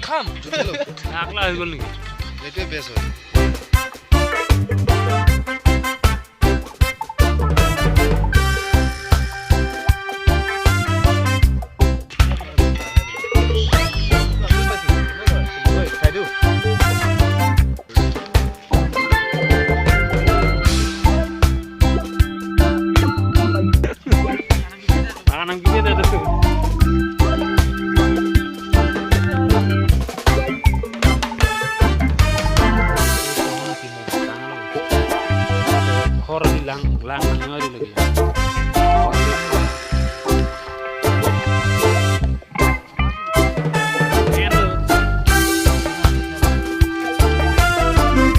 খাম জুতিলো আকলা হৈ গ'ল নেকি এইটোৱে বেষ্ট হয় Anak kita ada tuh. Khor di lang lang lagi.